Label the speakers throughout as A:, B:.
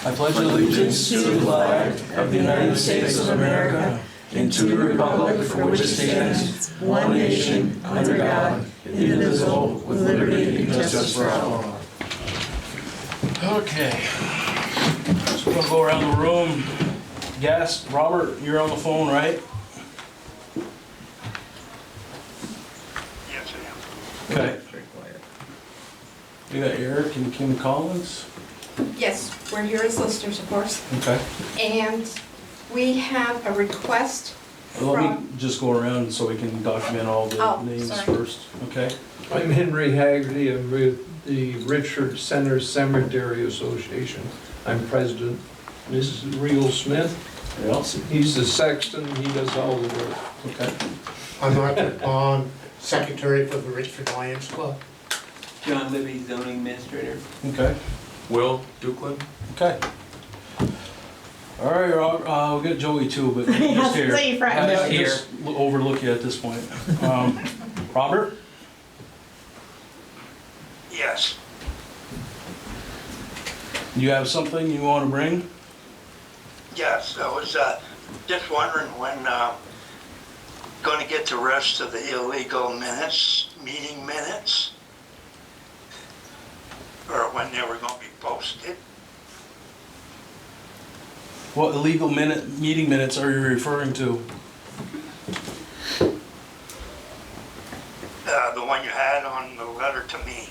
A: I pledge allegiance to the flag of the United States of America and to the republic for which it stands, one nation, under God, indivisible, with liberty and justice for all. Okay, so we'll go around the room. Guest, Robert, you're on the phone, right?
B: Yes, I am.
A: Okay. We got Eric and Kim Collins.
C: Yes, we're here as listers, of course.
A: Okay.
C: And we have a request
A: Let me
C: from,
A: just go around so we can document all the
C: Oh,
A: names
C: sorry.
A: first, okay?
D: I'm Henry Haggerty. I'm with the Richford Cemetery Association. I'm president. This is Real Smith.
A: Yeah.
D: He's the sexton. He does all the work.
A: Okay.
E: I'm Arthur Bond, secretary for the Richford Lions Club.
F: John Libby, zoning administrator.
A: Okay.
G: Will Dukeland?
A: Okay. All right, Rob, we'll get Joey too, but
C: Yeah,
A: just here.
C: say your friend.
A: I just overlook you at this point. Robert?
B: Yes,
A: You have something you want to bring?
B: yes, I was just wondering when going to get the rest of the illegal minutes, meeting minutes, or when they were going to be posted.
A: What illegal meeting minutes are you referring to?
B: The one you had on the letter to me.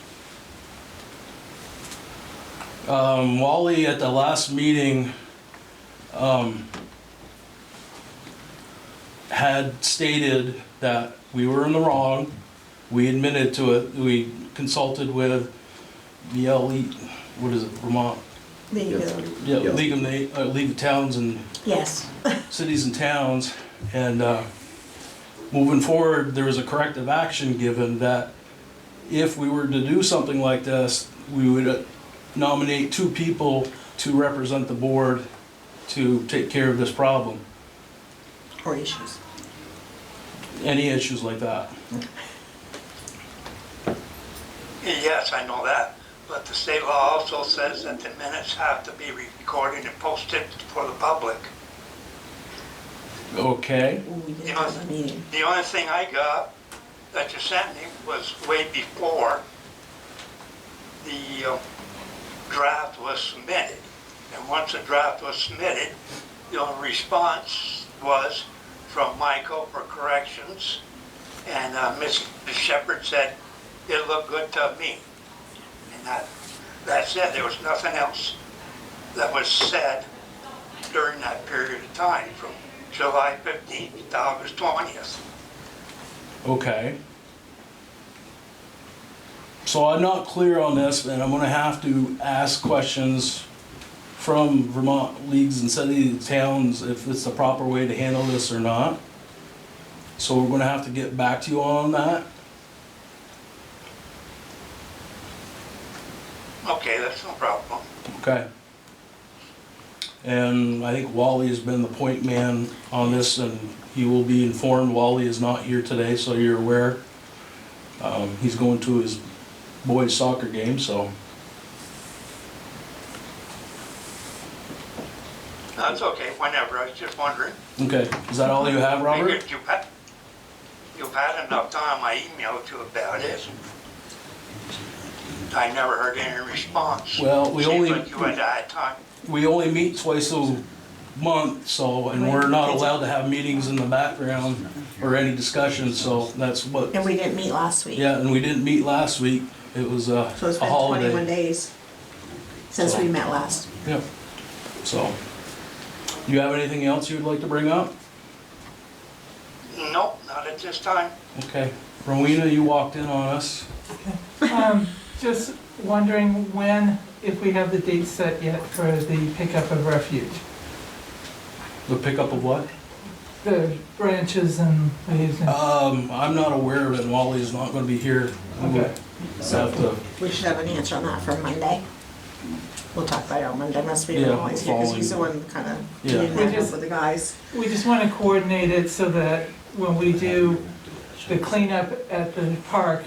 A: Wally at the last meeting had stated that we were in the wrong. We admitted to it. We consulted with what is it, Vermont? Yeah, League of Towns and
C: yes.
A: Cities and Towns. And moving forward, there was a corrective action given that if we were to do something like this, we would nominate 2 people to represent the board to take care of this problem.
C: Or issues.
A: Any issues like that.
B: Yes, I know that, but the state law also says that the minutes have to be recorded and posted for the public.
A: Okay.
C: We didn't
B: You know,
C: have a meeting.
B: the only thing I got that you sent me was way before the draft was submitted. And once the draft was submitted, the only response was from Michael for corrections. And Ms. Shepherd said, it looked good to me. And that's it. There was nothing else that was said during that period of time, from July 15th to August 20th.
A: Okay. So I'm not clear on this, and I'm gonna have to ask questions from Vermont leagues and cities and towns if it's the proper way to handle this or not. So we're gonna have to get back to you on that.
B: Okay, that's no problem.
A: Okay. And I think Wally has been the point man on this, and he will be informed. Wally is not here today, so you're aware. He's going to his boys' soccer game, so.
B: That's okay, whenever, I was just wondering.
A: Okay, is that all you have, Robert?
B: Figured you've had enough time, I emailed you about it. I never heard any response.
A: Well, we only-
B: Seems like you had time.
A: We only meet twice a month, so, and we're not allowed to have meetings in the background or any discussion, so that's what,
H: And we didn't meet last week.
A: yeah, and we didn't meet last week. It was a
H: So it's been 21
A: holiday.
H: days since we met last.
A: Yeah, so. You have anything else you'd like to bring up?
B: Nope, not at this time.
A: Okay, Rowena, you walked in on us.
I: Just wondering when, if we have the date set yet for the pickup of refuge?
A: The pickup of what?
I: The branches and leaves and...
A: I'm not aware of it, and Wally's not gonna be here.
I: Okay.
A: So have to,
H: We should have an answer on that for Monday. We'll talk about it on Monday, unless we
A: Yeah,
H: don't always hear, because he's the
A: following-
H: one kind of
A: Yeah.
H: getting
I: We
H: that
I: just-
H: up with the guys.
I: We just want to coordinate it so that when we do the cleanup at the park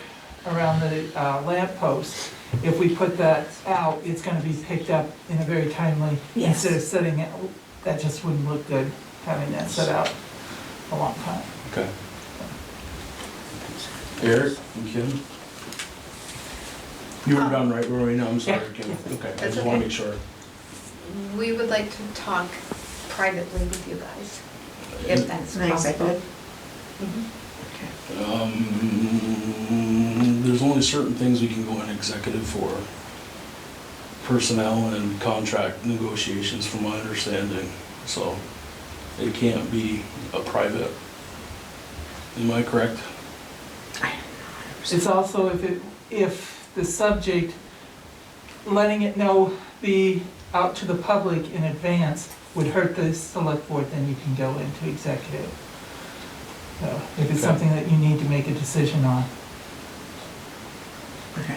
I: around the lamp posts, if we put that out, it's gonna be picked up in a very timely,
H: Yes.
I: instead of setting it, that just wouldn't look good, having that set out a long time.
A: Okay. Eric and Kim? You were done, right, Rowena? I'm sorry,
I: Yeah.
A: Kim. Okay, I
C: That's
A: just wanna
C: okay.
A: make sure.
C: We would like to talk privately with you guys, if that's
H: An
C: possible.
H: executive?
A: There's only certain things we can go in executive for. Personnel and contract negotiations, from my understanding, so it can't be a private. Am I correct?
I: It's also if the subject, letting it know, be out to the public in advance would hurt the select board, then you can go into executive. So if it's
A: Okay.
I: something that you need to make a decision on.
H: Okay.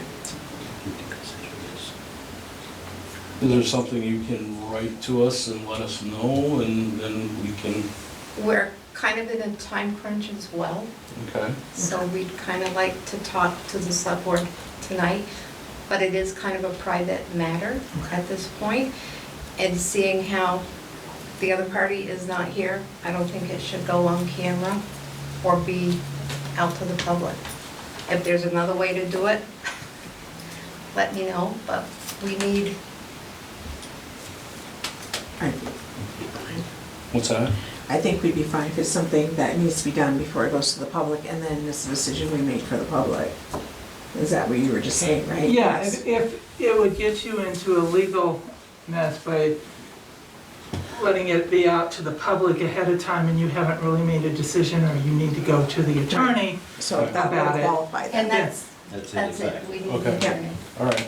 A: Is there something you can write to us and let us know, and then we can,
C: We're kind of in a time crunch as well,
A: okay?
C: so we'd kind of like to talk to the select board tonight, but it is kind of a private matter at this point. And seeing how the other party is not here, I don't think it should go on camera or be out to the public. If there's another way to do it, let me know, but we need,
A: What's that?
H: I think we'd be fine if it's something that needs to be done before it goes to the public, and then it's a decision we make for the public. Is that what you were just saying, right?
I: Yeah,
H: Yes.
I: if it would get you into a legal mess by letting it be out to the public ahead of time and you haven't really made a decision, or you need to go to the attorney.
H: So that would
I: About it.
H: qualify then.
C: and that's
J: That's
C: it, we need
A: Okay.
C: to.
A: All right.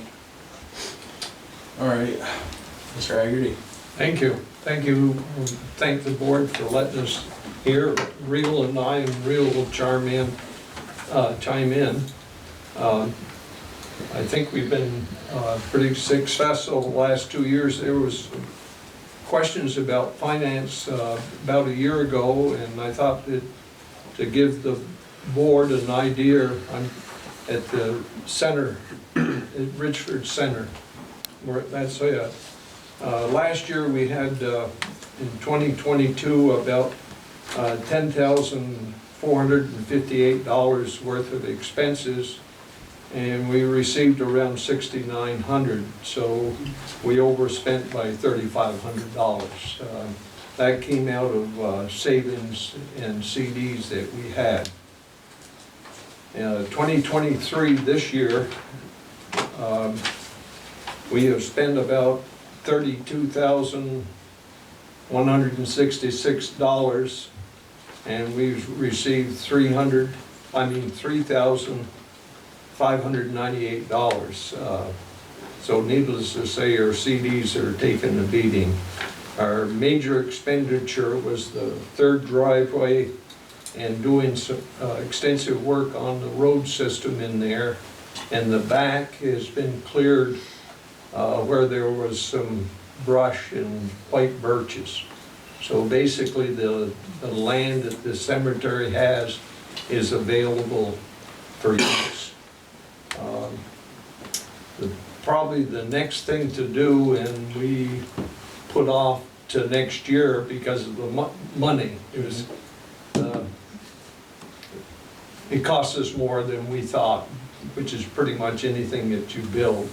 A: All right, Mr. Haggerty.
D: Thank you. Thank you. Thank the board for letting us hear. Real and I and Real will chime in. I think we've been pretty successful the last 2 years. There was questions about finance about a year ago, and I thought that to give the board an idea, I'm at the center, at Richford Center, where that's it. Last year, we had, in 2022, about $10,458 worth of expenses, and we received around $6,900, so we overspent by $3,500. That came out of savings and CDs that we had. 2023, this year, we have spent about $32,166, and we've received $3,598. So needless to say, our CDs are taking a beating. Our major expenditure was the third driveway and doing some extensive work on the road system in there. And the back has been cleared where there was some brush and white birches. So basically, the land that the cemetery has is available for use. Probably the next thing to do, and we put off to next year because of the money, it costs us more than we thought, which is pretty much anything that you build.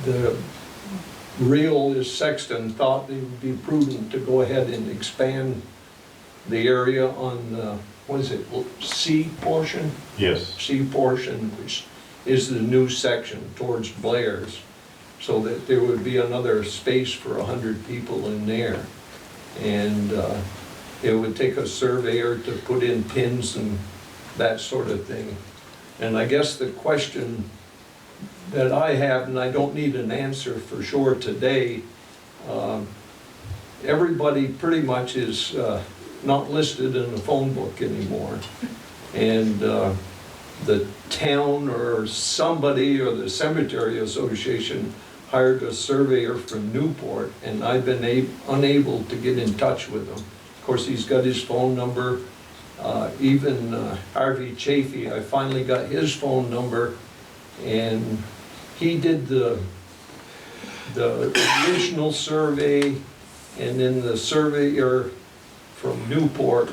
D: The Real is Sexton thought it would be prudent to go ahead and expand the area on the, what is it, C portion?
J: Yes.
D: C portion, which is the new section towards Blair's, so that there would be another space for 100 people in there. And it would take a surveyor to put in pins and that sort of thing. And I guess the question that I have, and I don't need an answer for sure today, everybody pretty much is not listed in the phone book anymore. And the town or somebody or the cemetery association hired a surveyor from Newport, and I've been unable to get in touch with him. Of course, he's got his phone number, Even Harvey Chafee, I finally got his phone number, and he did the original survey, and then the surveyor from Newport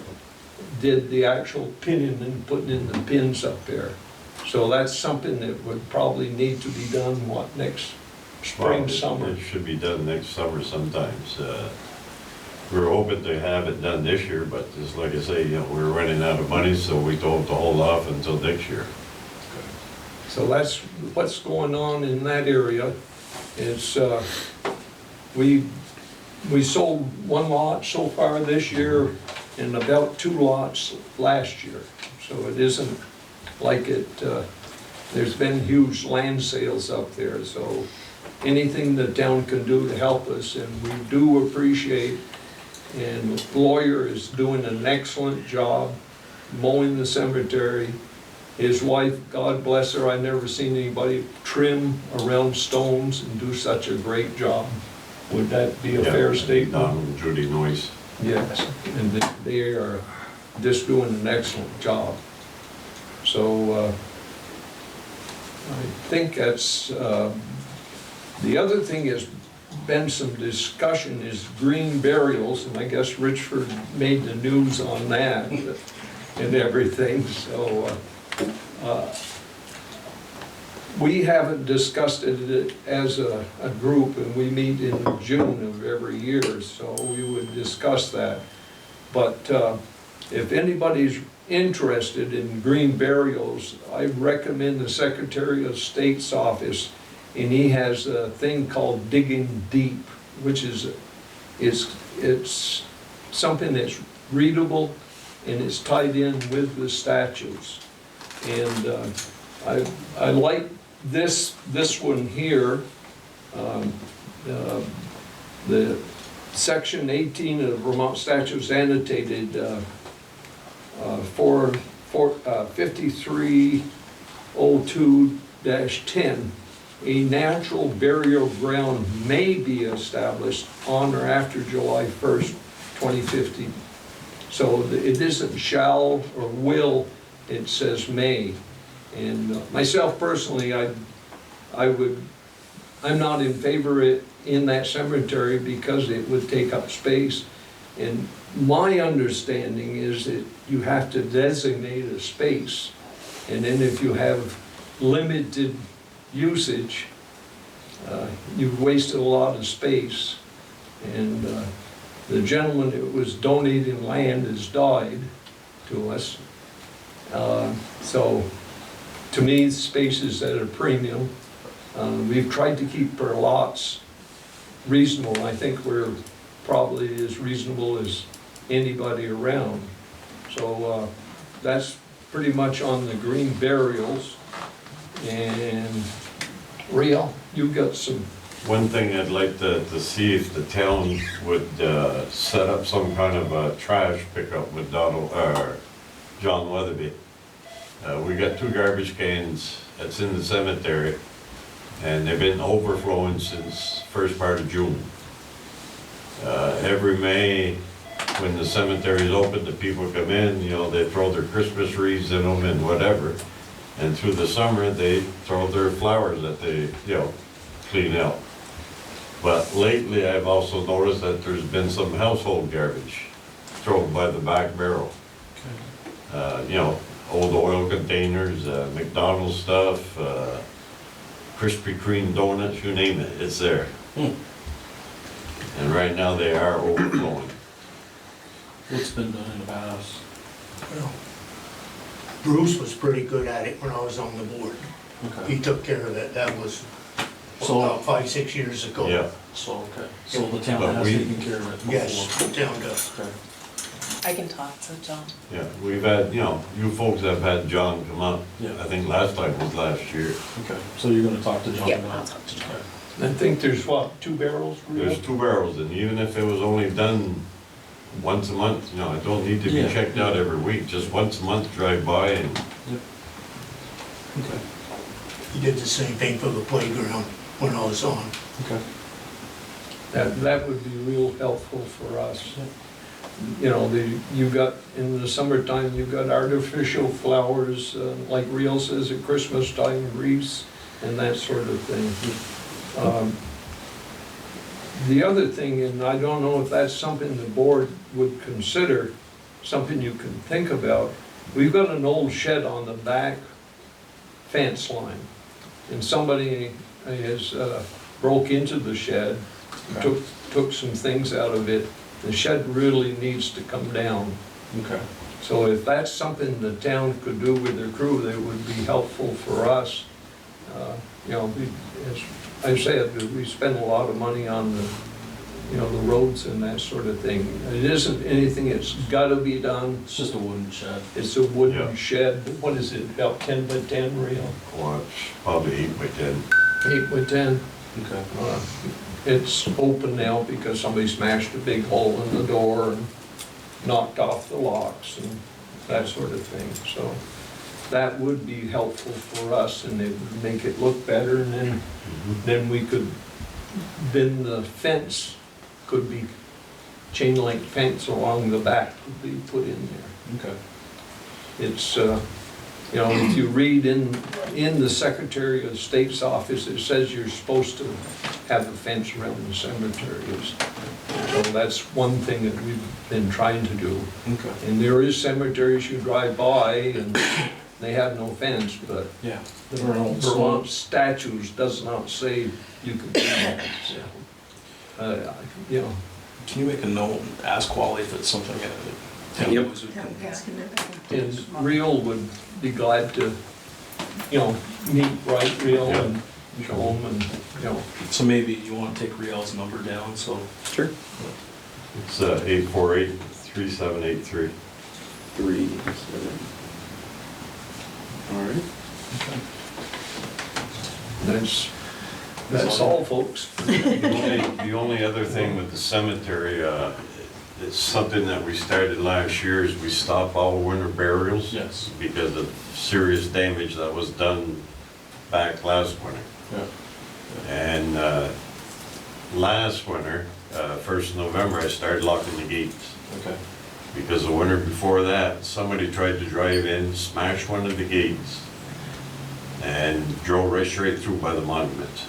D: did the actual pinning and putting in the pins up there. So that's something that would probably need to be done, what, next spring,
J: Well,
D: summer?
J: It should be done next summer sometimes. We're hoping to have it done this year, but just like I say, you know, we're running out of money, so we told them to hold off until next year.
D: So that's what's going on in that area. It's, we sold one lot so far this year and about 2 lots last year. So it isn't like it, there's been huge land sales up there. So anything the town can do to help us, and we do appreciate, and the lawyer is doing an excellent job mowing the cemetery. His wife, God bless her, I've never seen anybody trim around stones and do such a great job. Would that be a fair statement?
J: Don and Judy Noyce.
D: Yes, and they are just doing an excellent job. So I think that's, the other thing has been some discussion is green burials, and I guess Richford made the news on that and everything, so we haven't discussed it as a group, and we meet in June of every year, so we would discuss that. But if anybody's interested in green burials, I recommend the Secretary of State's office, and he has a thing called Digging Deep, which is, it's something that's readable and it's tied in with the statutes. And I like this one here, the section 18 of Vermont statutes annotated 5302-10. A natural burial ground may be established on or after July 1st, 2050. So it isn't shall or will, it says may. And myself personally, I'm not in favor of it in that cemetery because it would take up space. And my understanding is that you have to designate a space. And then if you have limited usage, you've wasted a lot of space. And the gentleman that was donating land has died to us. So to me, space is at a premium. We've tried to keep our lots reasonable. I think we're probably as reasonable as anybody around. So that's pretty much on the green burials. And Rio, you've got some.
J: One thing I'd like to see if the town would set up some kind of a trash pickup with John Weatherby. We got 2 garbage cans that's in the cemetery, and they've been overflowing since first part of June. Every May, when the cemetery is open, the people come in, you know, they throw their Christmas wreaths in them and whatever. And through the summer, they throw their flowers that they, you know, clean out. But lately, I've also noticed that there's been some household garbage thrown by the back barrel. You know, old oil containers, McDonald's stuff, Krispy Kreme donuts, you name it, it's there. And right now, they are overflowing.
A: What's been done in the past?
E: Well, Bruce was pretty good at it when I was on the board.
A: Okay.
E: He took care of it. That was
A: So-
E: about 5-6 years ago.
J: Yeah.
A: So, okay, so the town
J: But
A: has
J: we-
A: taken care of it before?
E: Yes, the town does.
A: Okay.
K: I can talk to John.
J: Yeah, we've had, you know, you folks have had John come up.
A: Yeah.
J: I think last time was last year.
A: Okay, so you're gonna talk to John
K: Yeah,
A: about it?
K: I'll talk to John.
A: Okay.
D: I think there's what, 2 barrels? Rio?
J: There's 2 barrels, and even if it was only done once a month, you know, it don't need to be
A: Yeah.
J: checked out every week, just once a month, drive by and,
A: Okay,
E: He did the same thing for the playground when I was on.
A: okay.
D: That would be real helpful for us. you know, you got, in the summertime, you've got artificial flowers, like Real says at Christmas time, wreaths, and that sort of thing. The other thing, and I don't know if that's something the board would consider, something you can think about, we've got an old shed on the back fence line, and somebody has broke into the shed, took some things out of it. The shed really needs to come down.
A: Okay.
D: So if that's something the town could do with their crew, that would be helpful for us. You know, as I said, we spend a lot of money on the, you know, the roads and that sort of thing. It isn't anything that's gotta be done.
A: It's just a wooden shed.
D: It's a wooden
J: Yeah.
D: shed. What is it, about 10 by 10 real?
J: Well, it's probably 8 by 10.
D: 8 by 10.
A: Okay.
D: It's open now because somebody smashed a big hole in the door and knocked off the locks and that sort of thing. So that would be helpful for us, and it would make it look better, and then we could, then the fence could be, chain link fence along the back could be put in there.
A: Okay.
D: It's, you know, if you read in the Secretary of State's office, it says you're supposed to have a fence around the cemeteries. So that's one thing that we've been trying to do.
A: Okay.
D: And there is cemeteries you drive by and they have no fence, but
A: Yeah. There are no
D: Vermont statutes does not say you can do that. You know,
A: Can you make a note and ask Wally if it's something that town
G: Yep.
A: knows we
H: Yeah,
A: can-
H: ask him if-
D: and Real would be glad to, you know, meet right Real and show them and, you know.
A: So maybe you want to take Riel's number down, so.
G: Sure.
J: It's 848-3783.
G: 3, 7. All right.
D: That's all, folks.
J: The only other thing with the cemetery, it's something that we started last year, is we stop all winter burials.
A: Yes.
J: Because of serious damage that was done back last winter.
A: Yeah.
J: And last winter, 1st of November, I started locking the gates.
A: Okay.
J: Because the winter before that, somebody tried to drive in, smashed one of the gates, and drove right straight through by the monument.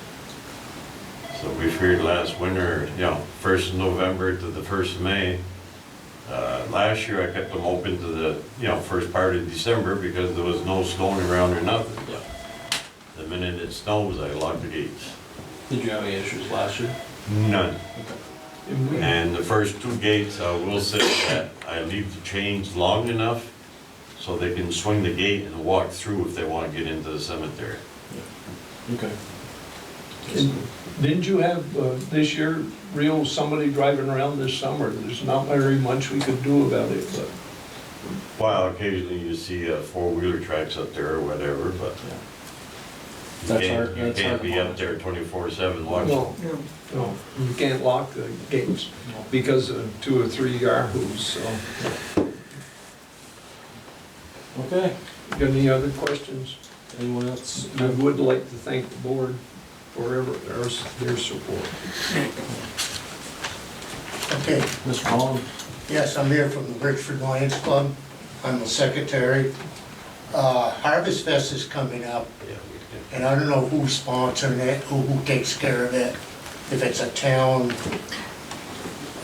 J: So we figured last winter, you know, 1st of November to the 1st of May. Last year I kept them open to the, you know, first part of December because there was no snowing around or nothing.
A: Yeah.
J: The minute it snows, I lock the gates.
A: Did you have any issues last year?
J: None.
A: Okay.
J: And the first 2 gates, I will say that I leave the chains long enough so they can swing the gate and walk through if they want to get into the cemetery.
A: Okay.
D: Didn't you have, this year, Real, somebody driving around this summer? There's not very much we could do about it, but.
J: While occasionally you see 4-wheeler tracks up there or whatever, but
A: That's
J: you
A: hard.
J: can't, you
A: That's
J: can't
A: hard to
J: be up
A: monitor.
J: there 24/7 watching.
D: No,
H: No.
D: no, you can't lock the gates
A: No.
D: because of 2 or 3 yahoos, so.
A: Okay.
D: Got any other questions?
A: Anyone else?
D: I would like to thank the board for their support.
E: Okay,
A: Mr. Collins?
E: yes, I'm here from the Richford Lions Club. I'm the secretary. Harvest Fest is coming up,
J: Yeah, we
E: and I don't know who's sponsoring it, who takes care of it, if it's a town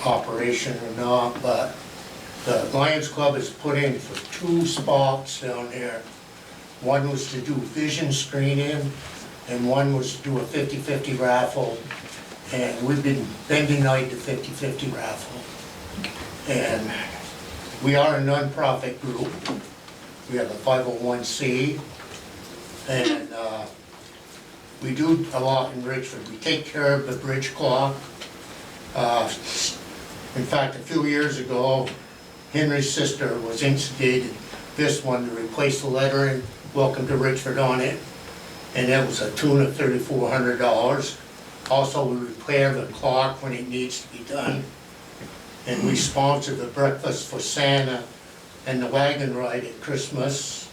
E: operation or not, but the Lions Club is put in for 2 spots down there. One was to do vision screening, and one was to do a 50-50 raffle. And we've been bending night the 50-50 raffle. And we are a nonprofit group. We have a 501c. And we do a lot in Richford. We take care of the bridge clock. In fact, a few years ago, Henry's sister was instigated this one to replace the lettering, "Welcome to Richford" on it. And that was a tune of $3,400. Also, we repair the clock when it needs to be done. And we sponsor the breakfast for Santa and the wagon ride at Christmas.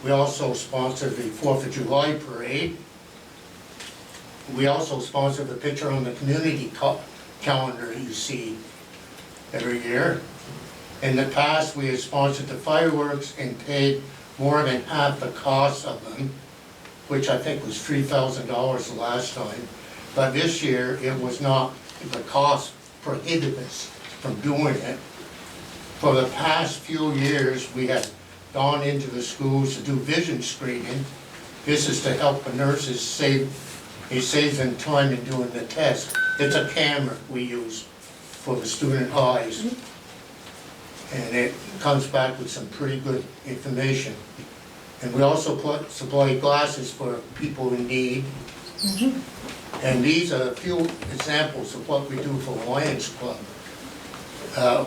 E: We also sponsor the 4th of July parade. We also sponsor the picture on the community calendar you see every year. In the past, we had sponsored the fireworks and paid more than half the cost of them, which I think was $3,000 the last time. But this year, it was not, the cost prohibitive from doing it. For the past few years, we have gone into the schools to do vision screening. This is to help the nurses save, it saves them time in doing the test. It's a camera we use for the student eyes. And it comes back with some pretty good information. And we also supply glasses for people in need. And these are a few examples of what we do for the Lions Club,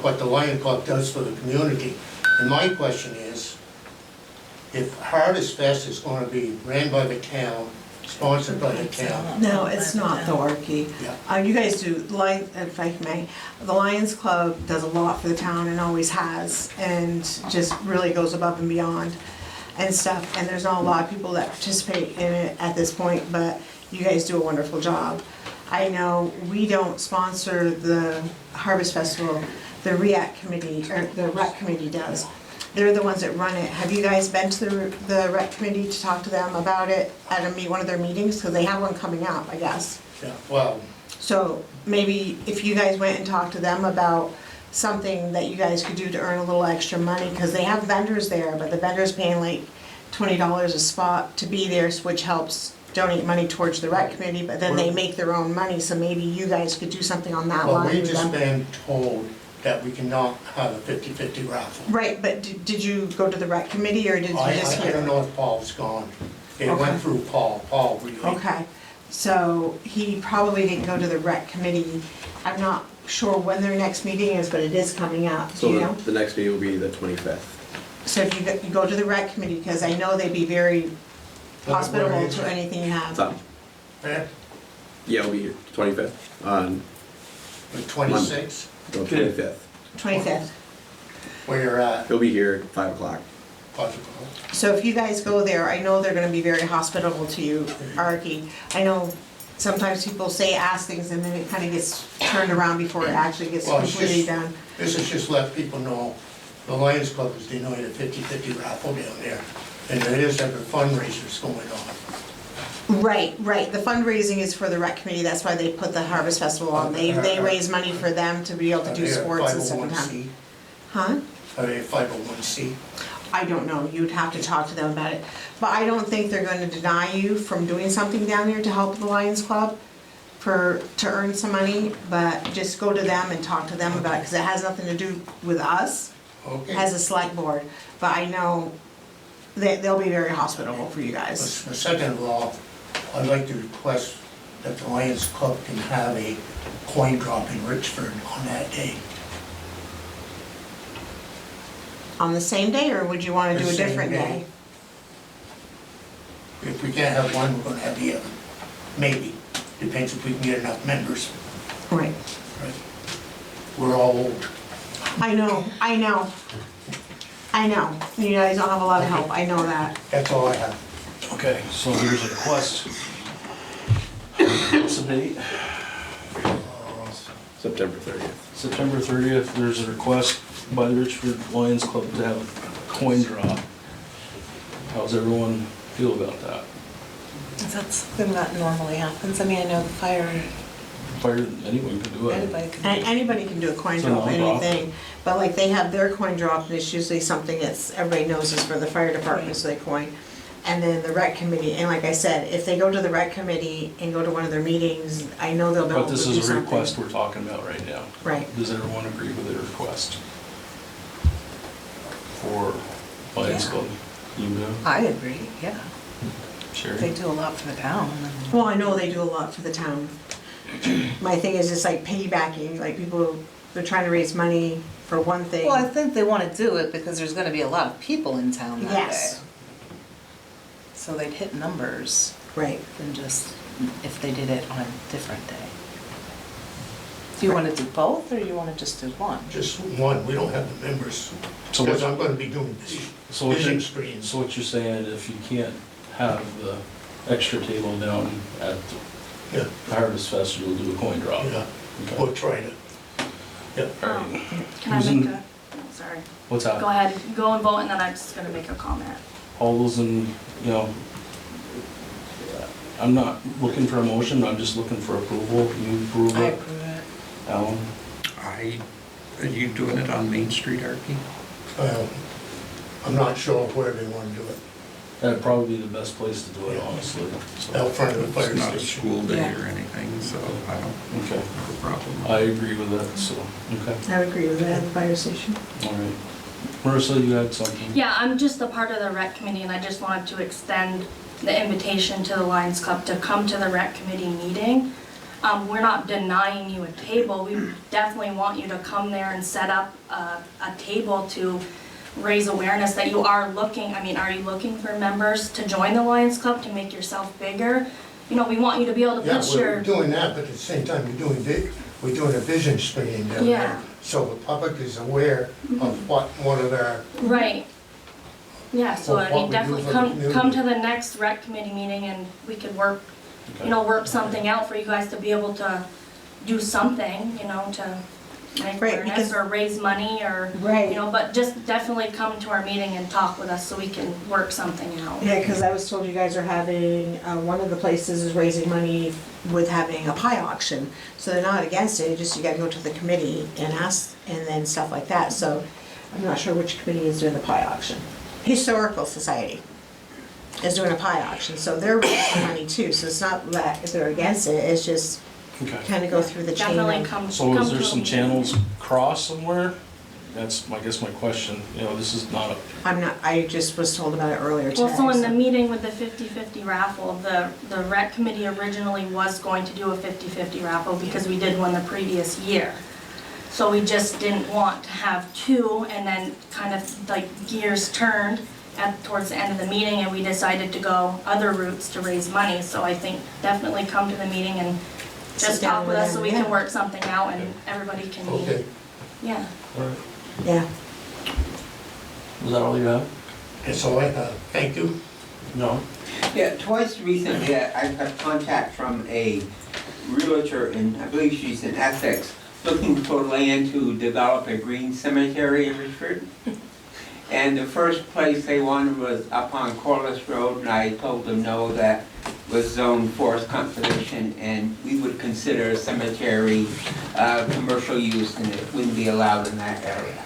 E: what the Lions Club does for the community. And my question is, if Harvest Fest is going to be ran by the town, sponsored by the town.
H: No, it's not though, Arky.
E: Yeah.
H: You guys do, if I may, the Lions Club does a lot for the town and always has, and just really goes above and beyond and stuff. And there's not a lot of people that participate in it at this point, but you guys do a wonderful job. I know we don't sponsor the Harvest Festival, the REAC committee, or the rec committee does. They're the ones that run it. Have you guys been to the rec committee to talk to them about it at one of their meetings? Because they have one coming up, I guess.
E: Yeah, well,
H: So maybe if you guys went and talked to them about something that you guys could do to earn a little extra money, because they have vendors there, but the vendor's paying like $20 a spot to be there, which helps donate money towards the rec committee, but then they make their own money, so maybe you guys could do something on that
E: well,
H: line
E: we
H: with
E: just
H: them.
E: been told that we cannot have a 50-50 raffle.
H: Right, but did you go to the rec committee, or did you just
E: I
H: hear?
E: don't know if Paul's gone. It
H: Okay.
E: went through Paul really.
H: Okay, so he probably didn't go to the rec committee. I'm not sure when their next meeting is, but it is coming up, do you know?
G: So the next meeting will be the 25th.
H: So if you go to the rec committee, because I know they'd be very hospitable to anything you have.
G: So,
E: Yeah,
G: yeah, it'll be here, 25th, on
E: the 26th,
G: the 25th.
H: 25th.
E: where you're at,
G: He'll be here at 5 o'clock.
E: possible.
H: So if you guys go there, I know they're gonna be very hospitable to you, Arky. I know sometimes people say ask things and then it kind of gets turned around before it actually gets
E: Well, it's
H: completely
E: just-
H: done.
E: This is just let people know, the Lions Club is denied a 50-50 raffle down there. And there is other fundraisers going on.
H: Right, right. The fundraising is for the rec committee. That's why they put the Harvest Festival on. They raise money for them to be able to do sports and stuff in town. Huh?
E: Are they a 501c?
H: I don't know, you'd have to talk to them about it. But I don't think they're gonna deny you from doing something down there to help the Lions Club to earn some money, but just go to them and talk to them about it, because it has nothing to do with us
E: Okay.
H: as a select board. But I know they'll be very hospitable for you guys.
E: Second of all, I'd like to request that the Lions Club can have a coin drop in Richford on that day.
H: On the same day, or would you wanna do
E: The
H: a
E: same
H: different
E: day.
H: day?
E: If we can't have one, we're gonna have the other. Maybe. Depends if we can get enough members.
H: Right.
E: Right. We're all old.
H: I know. You guys don't have a lot of help, I know that.
E: That's all I have.
A: Okay, so there's a request. What's the date?
G: September 30th.
A: September 30th, there's a request by the Richford Lions Club to have a coin drop. How's everyone feel about that?
K: That's something that normally happens. I mean, I know the fire,
A: Fire, anyone can do it.
K: anybody can do.
H: Anybody can do a coin
A: It's a
H: drop,
A: non-profit.
H: anything, but like they have their coin drop, and it's usually something that's, everybody knows is for the fire department, so they coin. And then the rec committee, and like I said, if they go to the rec committee and go to one of their meetings, I know they'll be able
A: But
H: to
A: this
H: do
A: is a
H: something.
A: request we're talking about right now.
H: Right.
A: Does everyone agree with the request? For Lions
K: Yeah.
A: Club? You know?
K: I agree, yeah.
A: Sherry?
K: They do a lot for the town.
H: Well, I know they do a lot for the town. My thing is just like piggybacking, like people, they're trying to raise money for one thing.
K: Well, I think they want to do it because there's going to be a lot of people in town that
H: Yes.
K: day. So they'd hit numbers
H: Right.
K: than just if they did it on a different day. Do you want to do both, or you want to just do one?
E: Just one, we don't have the members.
A: So
E: Because
A: what-
E: I'm gonna be doing
A: So what
E: vision
A: you-
E: screens.
A: So what you're saying, if you can't have the extra table down at
E: Yeah,
A: the Harvest Fest, you'll do a coin drop?
E: yeah,
A: Okay.
E: we'll try to. Yeah.
A: All right.
C: Can I
A: Who's
C: make
A: in-
C: a
K: sorry.
A: What's that?
K: Go ahead, go and vote, and then I'm just gonna make a comment.
A: All those in, you know, I'm not looking for a motion, I'm just looking for approval. You approve
K: I
A: it,
K: approve it.
A: Alan?
D: Are you doing it on Main Street, Archie?
E: I'm not sure where they want to do it.
A: That'd probably be the best place to do it, honestly. So,
E: Out front of the fire
D: It's not a
E: station.
D: school day
K: Yeah.
D: or anything, so I don't
A: okay,
D: have a problem.
A: I agree with that, so, okay,
H: I would agree with that at the fire station.
A: all right. Marissa, you had something?
L: Yeah, I'm just a part of the rec committee and I just wanted to extend the invitation to the Lions Club to come to the rec committee meeting. We're not denying you a table, we definitely want you to come there and set up a table to raise awareness that you are looking, I mean, are you looking for members to join the Lions Club to make yourself bigger? You know, we want you to be able to
E: Yeah,
L: put
E: we're
L: your,
E: doing that, but at the same time, we're doing a vision screening down
L: Yeah.
E: there. So the public is aware of what one of our,
L: right. Yeah, so
E: Well,
L: I
E: what
L: mean,
E: we do
L: definitely
E: for the
L: come
E: community.
L: to the next rec committee meeting and we could work, you know, work something out for you guys to be able to do something, you know, to make
H: Right,
L: awareness
H: because-
L: or raise money or,
H: Right.
L: you know, but just definitely come to our meeting and talk with us so we can work something out.
H: Yeah, because I was told you guys are having, one of the places is raising money with having a pie auction. So they're not against it, just you gotta go to the committee and ask, and then stuff like that. So I'm not sure which committee is doing the pie auction. Historical Society is doing a pie auction, so they're raising money too. So it's not that if they're against it, it's just
A: Okay.
H: kind of go through the chain
L: Definitely
H: of.
L: come,
A: So
L: come
A: is
L: to
A: there
L: a
A: some
L: meeting.
A: channels crossed somewhere? That's, I guess, my question. You know, this is not a,
H: I'm not, I just was told about it earlier today.
L: Well, so in the
H: so-
L: meeting with the 50/50 raffle, the rec committee originally was going to do a 50/50 raffle because we did one the previous year. So we just didn't want to have two and then kind of like gears turned towards the end of the meeting and we decided to go other routes to raise money. So I think definitely come to the meeting and just
H: Sit down
L: talk with
H: with
L: us so
H: them,
L: we
H: yeah.
L: can work something out and everybody can meet.
E: okay,
L: Yeah.
A: all right.
H: Yeah.
A: Was that all you have?
E: that's all I have. Thank you.
A: No?
F: Yeah, twice recently, I've had contact from a realtor in, I believe she's in Essex, looking for land to develop a green cemetery in Richford. And the first place they wanted was up on Corliss Road, and I told them no, that was zoned forest conservation, and we would consider a cemetery commercial use, and it wouldn't be allowed in that area.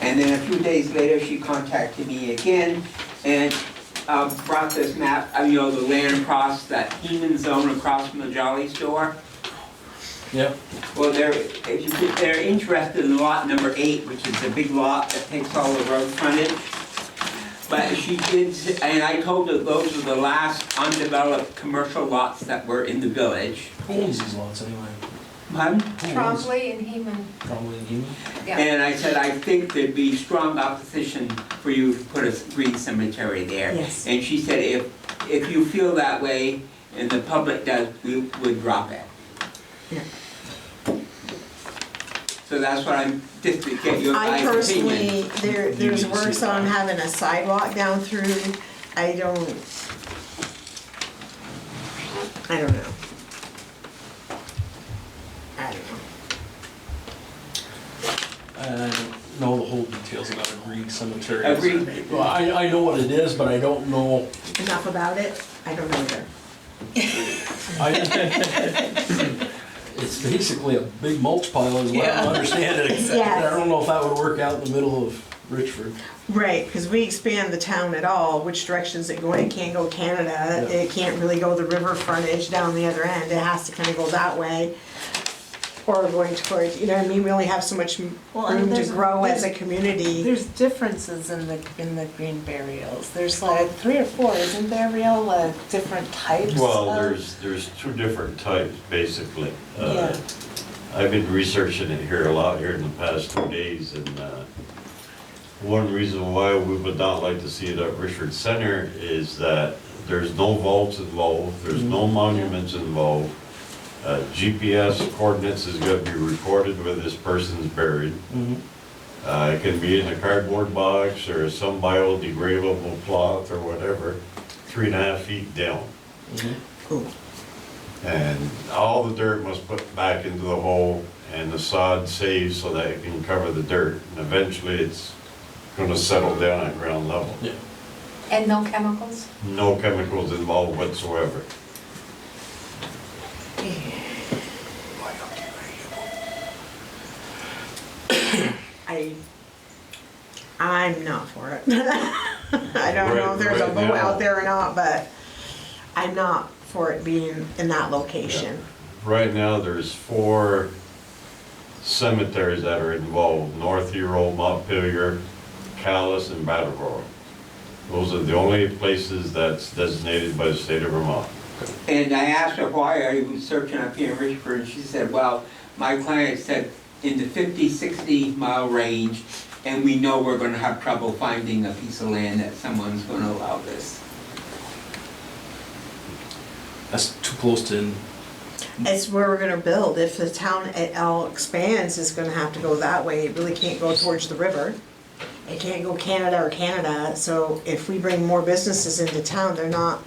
F: And then a few days later, she contacted me again, and brought this map, you know, the land across that Heman zone across from the Jolly store.
A: Yep.
F: Well, they're interested in lot number 8, which is the big lot that takes all the road frontage. But she did, and I told her those are the last undeveloped commercial lots that were in the village.
A: Who owns these lots anyway?
F: Pardon?
A: Who owns-
C: Trombley and Heman,
A: Probably Heman?
C: yeah.
F: And I said, I think there'd be strong opposition for you to put a green cemetery there.
H: Yes.
F: And she said, if you feel that way, and the public does, we would drop it.
H: Yeah.
F: So that's what I'm, just to get your
H: I
F: guys' opinion.
H: personally, there's
A: need to
H: works
A: see
H: on
A: that.
H: having a sidewalk down through, I don't know. I don't know.
A: I don't know the whole details about a green cemetery.
F: Agreed.
A: Well, I know what it is, but I don't know.
H: Enough about it? I don't know either.
A: It's basically a big mulch pile is what I'm understanding.
H: Yes.
A: I don't know if that would work out in the middle of Richford.
H: Right, because we expand the town at all, which direction's it going? It can't go Canada,
A: Yeah.
H: it can't really go the river frontage down the other end, it has to kind of go that way. Or going towards, you know what I mean, we only have so much
K: Well, and
H: room to
K: there's-
H: grow as a
K: there's-
H: community.
K: There's differences in the green burials. There's like 3 or 4, isn't there, real, different types
J: Well,
K: of-
J: there's 2 different types, basically.
K: Yeah.
J: I've been researching it here a lot here in the past 2 days, and one reason why we would not like to see it at Richford Center is that there's no vaults involved, there's no monuments involved. GPS coordinates is gonna be recorded where this person's buried. It can be in a cardboard box or some biodegradable cloth or whatever, 3.5 feet down.
H: Cool.
J: And all the dirt must put back into the hole. and the sod saves so that it can cover the dirt. And eventually it's gonna settle down at ground level.
A: Yeah.
C: And no chemicals?
J: No chemicals involved whatsoever.
H: I'm not for it. I don't know if there's a
J: Right
H: vote
J: now.
H: out there or not, but I'm not for it being in that location.
J: Right now, there's 4 cemeteries that are involved: North Hero, Montpelier, Callis, and Brattleboro. Those are the only places that's designated by the state of Vermont.
F: And I asked her why I was searching up here in Richford, and she said, well, my client said in the 50, 60 mile range, and we know we're gonna have trouble finding a piece of land that someone's gonna allow this.
A: That's too close to,
H: It's where we're gonna build. If the town it all expands, it's gonna have to go that way. It really can't go towards the river. It can't go Canada or Canada, so if we bring more businesses into town, they're not,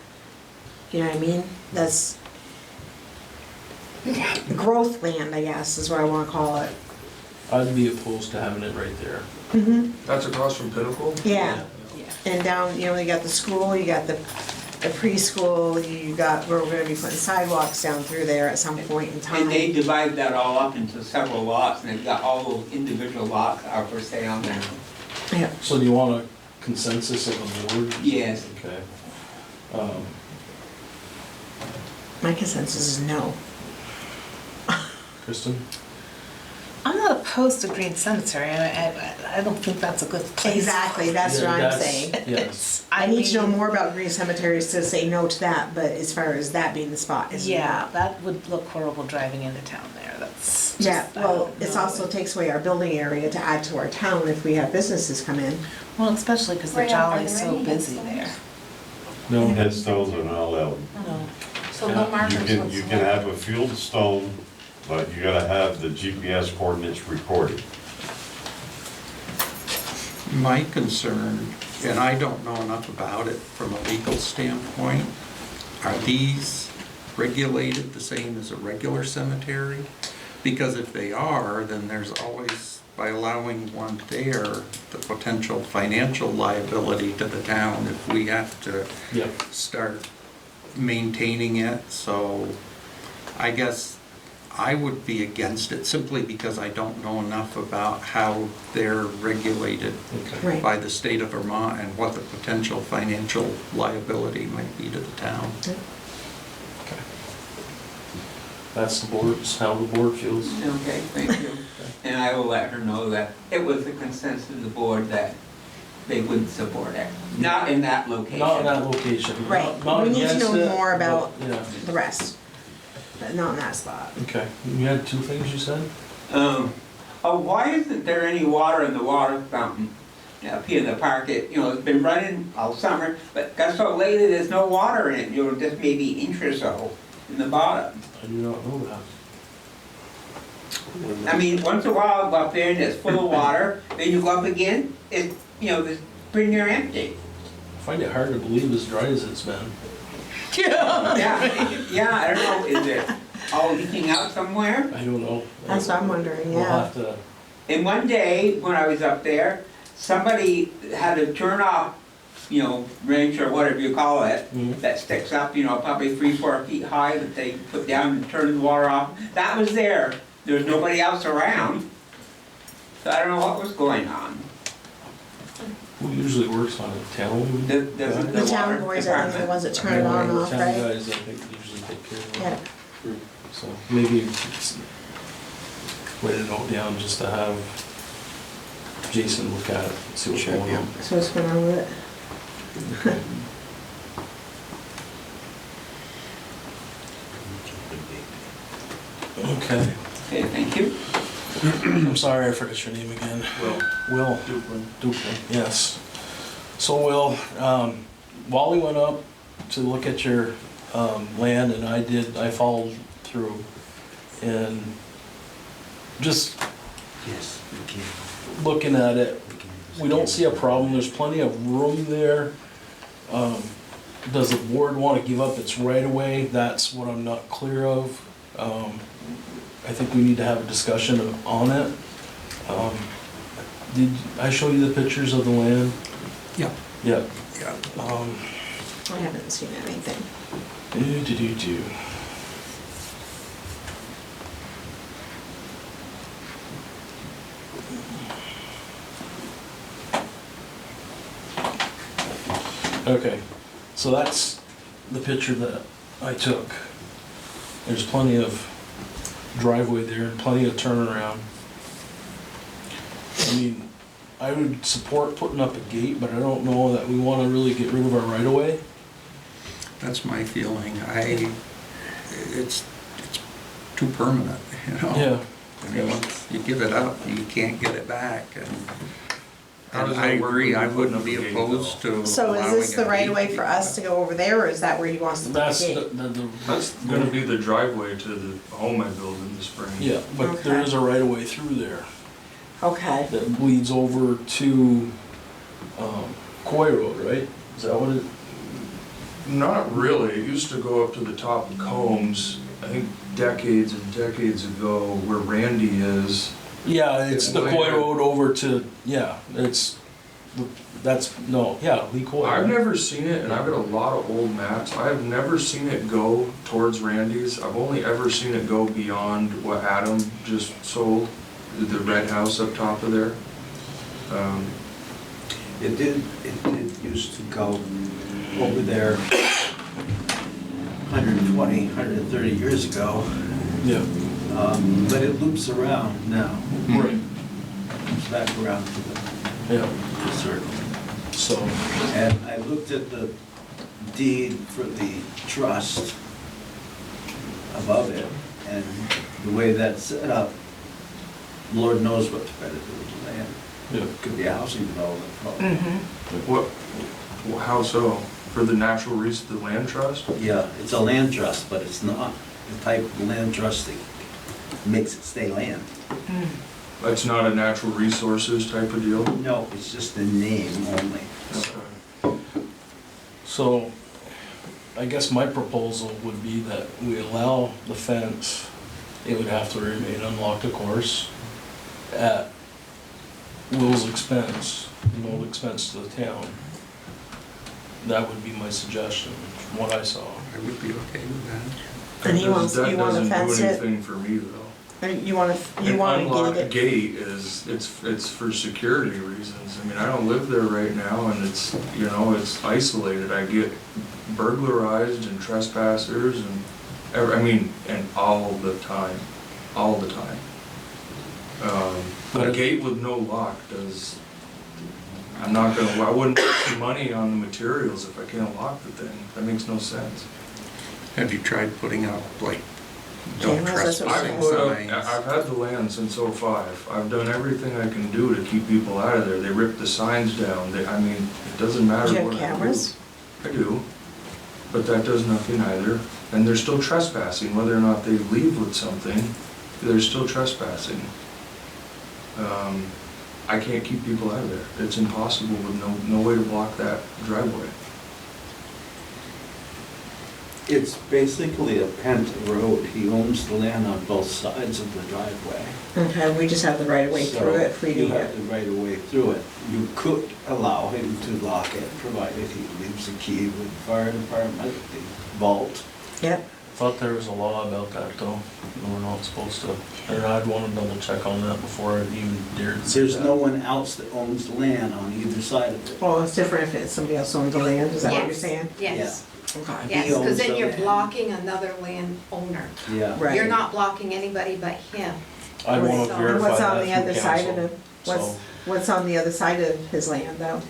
H: you know what I mean? That's growth land, I guess, is what I wanna call it.
A: I'd be opposed to having it right there.
M: That's across from Pinnacle?
H: Yeah, and down, you know, you got the school, you got the preschool, you got, where we're gonna be putting sidewalks down through there at some point in time.
F: And they divide that all up into several lots, and they've got all those individual lots are for sale now.
H: Yeah.
A: So do you want a consensus of the board?
F: Yes.
A: Okay.
H: My consensus is no.
A: Kristen?
K: I'm not opposed to Green Cemetery, I don't think that's a good place.
H: Exactly, that's what
A: Yeah,
H: I'm saying.
A: Yes.
H: I need to know more about green cemeteries to say no to that, but as far as that being the spot is.
K: Yeah, that would look horrible driving into town there, that's just,
H: Yeah,
K: I
H: well,
K: don't
H: it
K: know.
H: also takes away our building area to add to our town if we have businesses come in.
K: Well, especially because the
C: Right, are
K: Jolly's
C: there
K: so
C: any
K: busy
C: headstones?
K: there.
A: No.
J: Headstones are not allowed.
K: No.
C: So
A: Yeah,
C: no
J: You
C: markers
J: can,
C: whatsoever?
J: you can have a field stone, but you gotta have the GPS coordinates recorded.
D: My concern, and I don't know enough about it from a legal standpoint, are these regulated the same as a regular cemetery? Because if they are, then there's always, by allowing one there, the potential financial liability to the town if we have to
A: Yep.
D: start maintaining it. So I guess I would be against it simply because I don't know enough about how they're regulated
A: Okay.
H: Right.
D: by the state of Vermont and what the potential financial liability might be to the town.
A: Okay. That's the board's, how the board feels.
F: Okay, thank you. And I will let her know that it was the consensus of the board that they wouldn't support it. Not in that location.
A: Not in that location.
H: Right,
A: Not
H: we need to
A: against
H: know
A: it,
H: more about
A: but, yeah,
H: the rest, but not in that spot.
A: okay. You had 2 things you said?
F: Why isn't there any water in the water fountain up here in the park? It's been running all summer, but got so lately there's no water in it, just maybe inch or so in the bottom.
A: I do not know that.
F: I mean, once in a while I go up there and it's full of water, then you go up again, it's pretty near empty.
A: I find it hard to believe as dry as it's been.
F: Yeah, I don't know, is it all leaking out somewhere?
A: I don't know.
H: That's what I'm wondering,
A: We'll
H: yeah.
A: have to,
F: And one day, when I was up there, somebody had to turn off, wrench or whatever you call it,
A: Mhm.
F: that sticks up, probably 3-4 feet high that they put down and turn the water off. That was there. There was nobody else around. So I don't know what was going on.
A: who usually works on it? Town?
F: The
H: The town
F: water
H: boys are the
F: department.
H: ones that turn it on and off,
A: Town
H: right?
A: guys, I think, usually take care of it.
H: Yeah.
A: So maybe it's way to note down just to have Jason look at it, see what's going on.
H: So what's going on with it?
A: Okay.
F: Okay, thank you.
A: I'm sorry, I forgot your name again. Will. Duplin, yes. So Will, Wally went up to look at your land and I followed through. And just looking at it, we don't see a problem, there's plenty of room there. Does the board want to give up its right of way? That's what I'm not clear of. I think we need to have a discussion on it. Did I show you the pictures of the land?
E: Yeah.
A: Yeah.
E: Yeah.
H: I haven't seen anything.
A: Do. Okay, so that's the picture that I took. There's plenty of driveway there and plenty of turnaround. I mean, I would support putting up a gate, but I don't know that we want to really get rid of our right of way.
N: That's my feeling. It's too permanent, you know?
A: Yeah.
N: I mean, once you give it up, you can't get it back, and
M: How does
N: I
M: that work
N: agree,
M: when
N: I
M: you're putting
N: wouldn't
M: up
N: be
M: a gate,
N: opposed to
H: So is this the
N: allowing a
H: right
N: gate
H: way
N: to
H: for
N: be
H: us to go over there, or is that where he wants to put the
A: That's
H: gate?
M: That's gonna be the driveway to the home I build in the spring.
A: Yeah, but there
H: Okay.
A: is a right of way through there
H: Okay.
A: that bleeds over to Coy Road, right? Is that what it?
M: Not really, it used to go up to the top of Combs, I think decades and decades ago, where Randy is.
A: Yeah, it's
M: It's
A: the Coy
M: later.
A: Road over to, yeah, Lee Coy.
M: I've
A: right?
M: never seen it, and I've got a lot of old maps, I've never seen it go towards Randy's, I've only ever seen it go beyond what Adam just sold, the red house up top of there.
O: It did used to go over there 120, 130 years ago,
A: Yeah,
O: but it loops around now.
A: right,
O: It's back around to
A: yeah,
O: the circle.
A: so,
O: And I looked at the deed for the trust above it, and the way that's set up, Lord knows what to better do with the land.
A: yeah.
O: Could be a housing development probably.
H: Mm-hmm.
M: How so? For the natural reason, the land trust?
O: Yeah, it's a land trust, but it's not the type of land trust that makes it stay land.
M: That's not a natural resources type of deal?
O: No, it's just the name only.
A: So, I guess my proposal would be that we allow the fence, it would have to remain unlocked, of course, at Will's expense, no expense to the town. That would be my suggestion, from what I saw.
N: I would be okay with that.
H: And he wants- you wanna fence
M: That doesn't do
H: it?
M: anything for me, though.
H: You wanna
M: An unlocked
H: gate it?
M: gate is, it's for security reasons. I mean, I don't live there right now, and it's, you know, it's isolated. I get burglarized and trespassers and, and all the time, all the time. A gate with no lock does, I wouldn't put some money on the materials if I can't lock the thing. That makes no sense.
N: Have you tried putting up, like, don't
H: Cameras, that's what
N: trespass
M: I've put up,
N: signs?
M: I've had the land since '05. I've done everything I can do to keep people out of there. They rip the signs down. It doesn't matter
H: Do you
M: what
H: have
M: I do.
H: cameras?
M: I do, but that does nothing either. And they're still trespassing, whether or not they leave with something, they're still trespassing. I can't keep people out of there. It's impossible with no way to block that driveway.
O: It's basically a pent road. He owns the land on both sides of the driveway.
H: Okay, we just have the right of way through it,
O: So
H: free to
O: you
H: use.
O: have the right of way through it. You could allow him to lock it, provided he leaves a key with the fire department, the vault.
H: Yep.
A: Thought there was a law about that though, we're not supposed to, and I'd want to double check on that before I even dared say
O: There's
A: that.
O: no one else that owns the land on either side of it.
H: Well, it's different if it's somebody else owns the land, is that what you're
C: Yes,
H: saying?
C: Yes,
H: Okay.
C: yes,
O: He owns
C: because then
O: the
C: you're
O: land.
C: blocking another landowner.
O: Yeah.
H: Right.
C: You're not blocking anybody but him.
A: I want to
C: So-
A: verify
H: And what's on
A: that
H: the other
A: through
H: side of
A: council.
H: it? What's on the other side of his land though?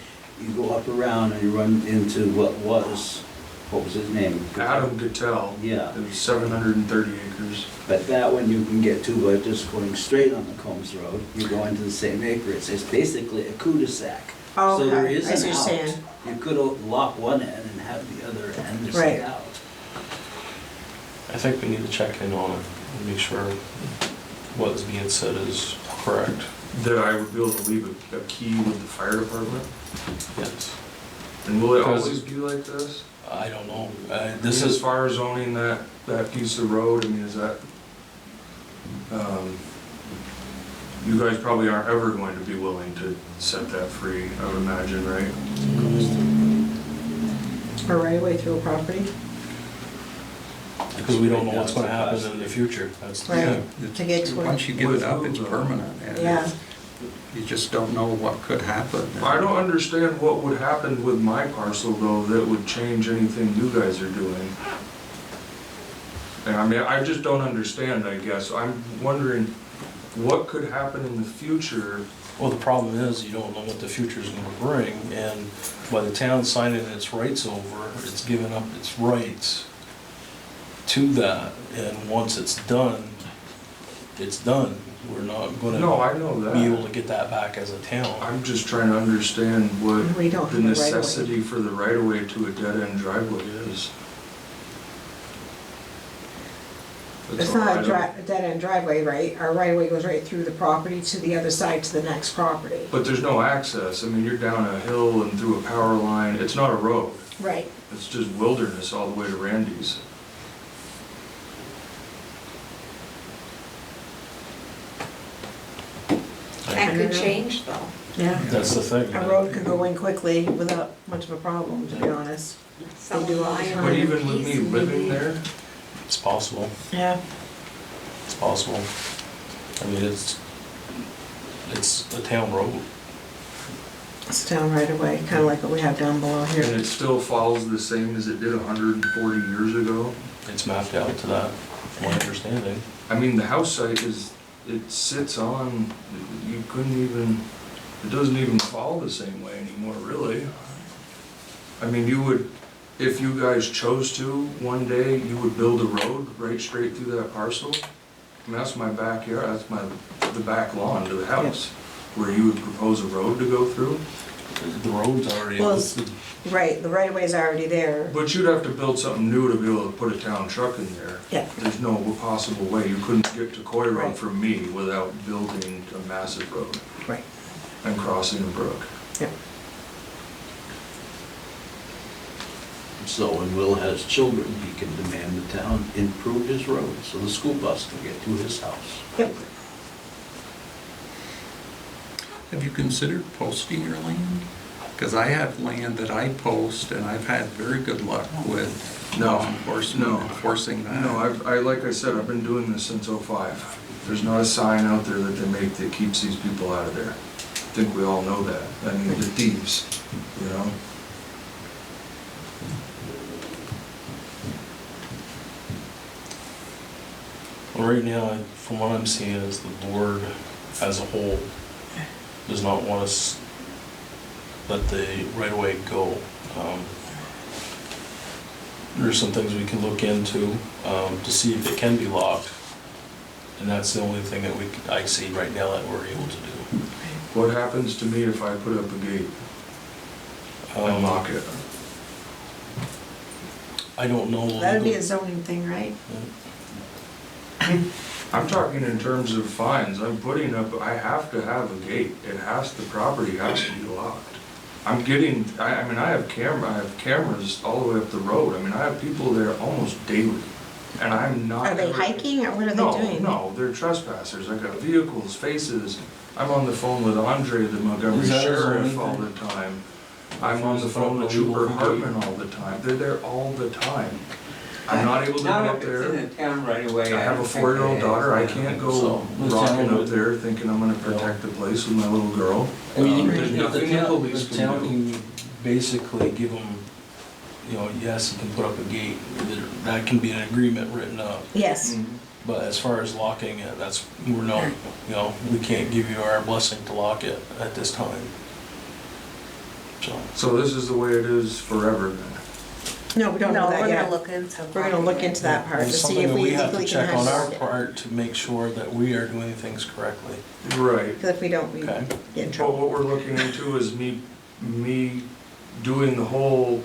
O: You go up around and you run into what was his name?
M: Adam Gattell.
O: Yeah.
M: It was 730 acres.
O: But that one you can get to by just going straight on the Combs Road. You go into the same acreage. It's basically a cul-de-sac.
H: Oh,
O: So there
H: okay.
O: is
H: I see
O: an
H: what you're saying.
O: out. You could lock one end and have the other end just
H: Right.
O: out.
A: I think we need to check in on it and make sure what is being said is correct.
M: That I would be able to leave a key with the fire department?
A: Yes.
M: And will it
A: Because-
M: always be like this?
A: I don't know. This
M: This as
A: is,
M: far as owning that piece of road, is that, You guys probably aren't ever going to be willing to set that free, I would imagine, right?
H: Or right away through a property.
A: Because we don't know what's gonna happen in the future, that's the
H: Right.
A: thing.
H: To get to it.
N: Once you give it up, it's permanent. and
H: Yeah.
N: You just don't know what could happen.
M: I don't understand what would happen with my parcel though that would change anything you guys are doing. And I mean, I just don't understand, I guess. I'm wondering what could happen in the future.
A: Well, the problem is, you don't know what the future's gonna bring, and by the town signing its rights over, it's giving up its rights to that, and once it's done, it's done. We're not
M: No, I know
A: gonna be able
M: that.
A: to get that back as a town.
M: I'm just trying to understand what
H: We don't
M: the
H: have a right-of-way.
M: necessity for the right-of-way to a dead-end driveway is. That's
H: It's
M: all I
H: not a
M: don't-
H: a dead-end driveway, right? Our right-of-way goes right through the property to the other side to the next property.
M: But there's no access. I mean, you're down a hill and through a power line. It's not a road.
H: Right.
M: It's just wilderness all the way to Randy's.
C: That could change though.
H: Yeah.
A: That's the thing.
H: A road could go in quickly without much of a problem, to be honest.
C: Some
H: do all the
C: line
H: time.
M: But
C: on
M: even with me
C: piece,
M: living
C: maybe.
M: there,
A: It's possible,
H: Yeah.
A: it's possible. I mean, it's a town road.
H: It's down right away, kind of like what we have down below
M: and
H: here.
M: it still follows the same as it did 140 years ago.
A: It's mapped out to that, from my understanding.
M: I mean, the house site is, it sits on, you couldn't even, it doesn't even fall the same way anymore, really. I mean, you would, if you guys chose to, one day, you would build a road right straight through that parcel. I mean, that's my backyard, that's the back lawn to the house, where you would propose a road to go through.
A: The road's already,
H: Well, it's- Right, the right-of-way is already there.
M: But you'd have to build something new to be able to put a town truck in there.
H: Yeah.
M: There's no possible way, you couldn't get to Coy Road
H: Right.
M: from me without building a massive road
H: Right.
M: and crossing a brook.
H: Yeah.
O: So when Will has children, he can demand the town improve his road, so the school bus can get to his house.
H: Yep.
N: Have you considered posting your land? Because I have land that I post, and I've had very good luck with law enforcement enforcing that.
M: No, like I said, I've been doing this since '05. There's not a sign out there that they make that keeps these people out of there. I think we all know that. I mean, the thieves, you know?
A: well, right now, from what I'm seeing, is the board as a whole does not want us let the right of way go. There's some things we can look into to see if it can be locked. And that's the only thing that I see right now that we're able to do.
M: What happens to me if I put up a gate and lock it?
A: I don't know.
H: That'd be a zoning thing, right?
M: I'm talking in terms of fines. I'm putting up, I have to have a gate. It has, the property has to be locked. I'm getting, I mean, I have cameras all the way up the road. I mean, I have people there almost daily. And I'm not.
H: Are they
M: ever-
H: hiking or what are they doing?
M: No, they're trespassers. I got vehicles, faces. I'm on the phone with Andre, the Montgomery
A: Is that a
M: sheriff,
A: zoning
M: all
A: thing?
M: the time. I'm on the
A: Is it
M: phone with
A: illegal
M: Trooper
A: for
M: Hartman
A: gate?
M: all the time. They're there all the time. I'm not able to
F: Not
M: get
F: if it's
M: there.
F: in a town right away.
M: I have a
F: don't think
M: 4-year-old
F: it
M: daughter, I
F: is.
M: can't
A: So,
M: go
A: the
M: rocking
A: town
M: up
A: would-
M: there thinking I'm gonna protect the place with my little girl.
A: I mean,
M: There's
A: if the
M: nothing the
A: town,
M: police
A: the
M: can
A: town
M: do.
A: can basically give them, you know, yes, you can put up a gate. That can be an agreement written up.
H: Yes.
A: But as far as locking it, we're not, you know, we can't give you our blessing to lock it at this time.
M: So this is the way it is forever then?
H: No, we don't know that
K: we're
H: yet.
K: gonna look into.
H: We're gonna look into that part to
A: It's
H: see
A: something
H: if
A: that
H: we
A: we have to
H: legally can
A: check on our
H: have it.
A: part to make sure that we are doing things correctly.
M: Right.
H: Because if we don't, we
A: Okay.
H: get in
M: But
H: trouble.
M: what we're looking into is me doing the whole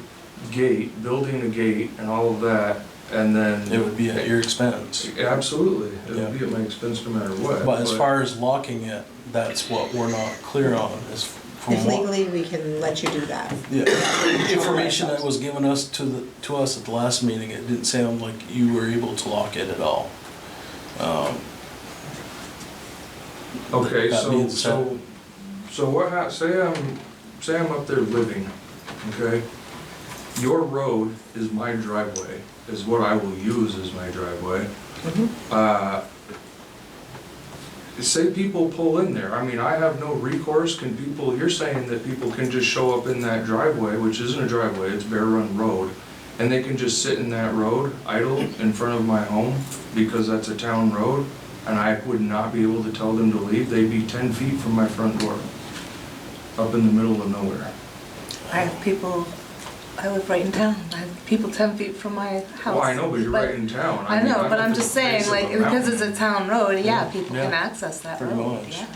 M: gate, building a gate and all of that, and
A: It
M: then,
A: would be at your expense.
M: absolutely, it
A: Yeah.
M: would be at my expense no matter what.
A: But as far as locking it, that's what we're not clear on, is from
H: If
A: what.
H: legally, we can let you do that.
A: Yeah, information that was given us to us at the last meeting, it didn't sound like you were able to lock it at all.
M: Okay,
A: That being
M: so what say I'm up there living, okay? Your road is my driveway, is what I will use as my driveway. Say people pull in there, I mean, I have no recourse, you're saying that people can just show up in that driveway, which isn't a driveway, it's Bear Run Road, and they can just sit in that road idle in front of my home because that's a town road, and I would not be able to tell them to leave, they'd be 10 feet from my front door, up in the middle of nowhere.
K: I have people, I live right in town, I have people 10 feet from my house.
M: Well, I know, but you're right in town.
K: I
M: mean,
K: know, but
M: up
K: I'm
M: at
K: just
M: the base
K: saying,
M: of
K: like,
M: a
K: because
M: mountain.
K: it's a town road, yeah, people can
A: Yeah.
K: access that
A: Pretty
K: road,
A: much.
K: yeah.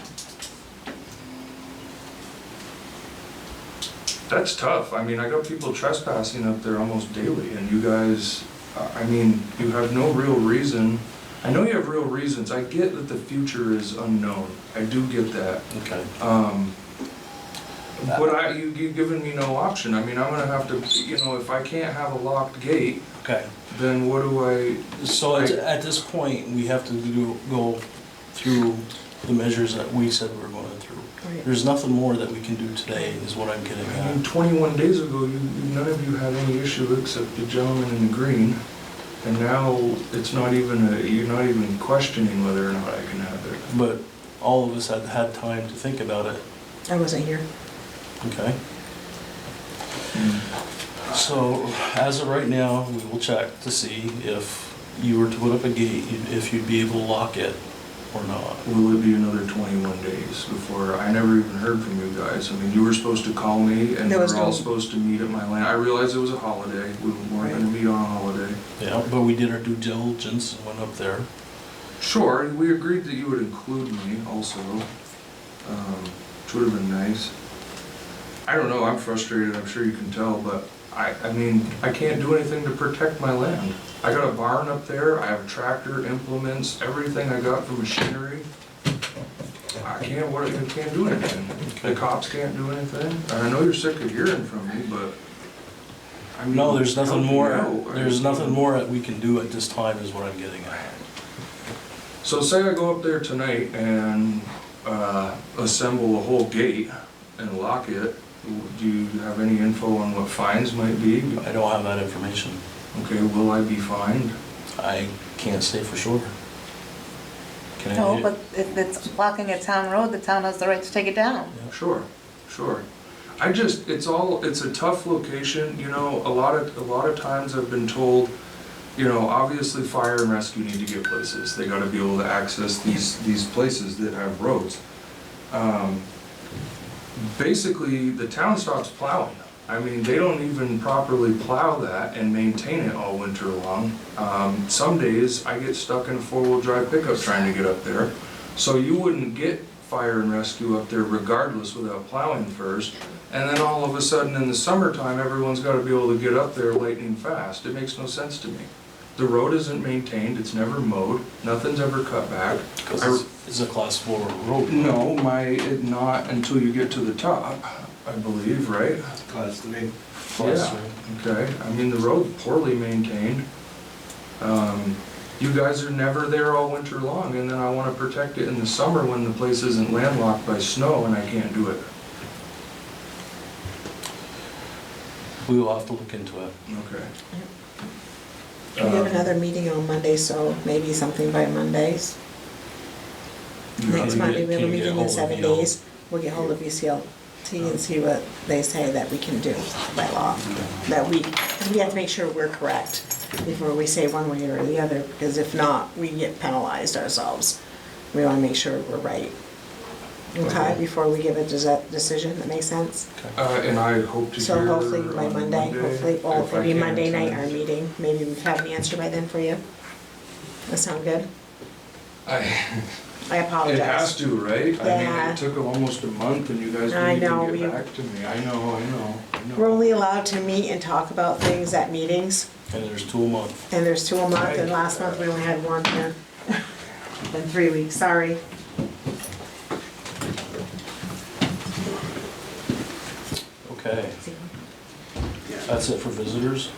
M: That's tough. I mean, I got people trespassing up there almost daily, and you guys, I mean, you have no real reason. I know you have real reasons. I get that the future is unknown. I do get that.
A: Okay.
M: But you've given me no option. I mean, I'm gonna have to, if I can't have a locked gate,
A: Okay.
M: then what do I?
A: So at this point, we have to go through the measures that we said we were going through.
H: Right.
A: There's nothing more that we can do today, is what I'm getting
M: I mean,
A: at.
M: 21 days ago, none of you had any issue except the gentleman in the green. And now it's not even you're not even questioning whether or not I can have it.
A: But all of us had time to think about it.
H: I wasn't here.
A: Okay. So as of right now, we will check to see if you were to put up a gate, if you'd be able to lock it or not.
M: Will it be another 21 days before, I never even heard from you guys. I mean, you were supposed to call me and we
H: There was
M: were all
H: no-
M: supposed to meet at my land. I realized it was a holiday. We weren't gonna meet on a holiday.
A: Yeah, but we did our due diligence and went up there.
M: Sure, and we agreed that you would include me also, which would have been nice. I don't know, I'm frustrated, I'm sure you can tell, but I mean, I can't do anything to protect my land. I got a barn up there, I have a tractor, implements, everything I got for machinery. I can't do anything. The cops can't do anything. And I know you're sick of hearing from me, but I mean.
A: No, there's nothing
M: help me
A: more,
M: out.
A: there's nothing more that we can do at this time is what I'm getting at.
M: So say I go up there tonight and assemble a whole gate and lock it, do you have any info on what fines might be?
A: I don't have that information.
M: Okay, will I be fined?
A: I can't say for sure. Can I?
K: No, but if it's blocking a town road, the town has the right to take it down.
M: Sure. It's a tough location, a lot of times I've been told, obviously fire and rescue need to get places. They gotta be able to access these places that have roads. Basically, the town stops plowing. I mean, they don't even properly plow that and maintain it all winter long. Some days I get stuck in a four-wheel drive pickup trying to get up there. So you wouldn't get fire and rescue up there regardless without plowing first. And then all of a sudden in the summertime, everyone's gotta be able to get up there lightning fast. It makes no sense to me. The road isn't maintained, it's never mowed, nothing's ever cut back.
A: Because it's a class 4 road.
M: No, not until you get to the top, I believe, right?
O: Class 3.
A: Class
M: Yeah, okay. I mean, the road's poorly maintained. You guys are never there all winter long, and then I want to protect it in the summer when the place isn't landlocked by snow and I can't do it.
A: We will have to look into it.
M: Okay.
H: We have another meeting on Monday, so maybe something by Mondays. Next Monday, we have a
A: Can you get
H: meeting in
A: hold of
H: 7
A: VL?
H: days. We'll get hold of UCLT and see what they say that we can do by law. Because we have to make sure we're correct before we say one way or the other, because if not, we get penalized ourselves. We want to make sure we're right. Okay, before we give a decision, that makes sense?
M: And I hope to hear.
H: So hopefully by
M: on
H: Monday, well,
M: if I
H: maybe
M: can
H: Monday night, our
M: tonight.
H: meeting, maybe we have an answer by then for you. That sound good? I
M: It
H: apologize.
M: has to, right? I mean,
H: Yeah.
M: it took almost a month and you guys
H: I
M: didn't
H: know,
M: even
H: we-
M: get back to me. I know.
H: We're only allowed to meet and talk about things at meetings,
A: And there's 2 a month.
H: and there's 2 a month, and last month we only had 1 here. In 3 weeks, sorry.
A: Okay. That's it for visitors.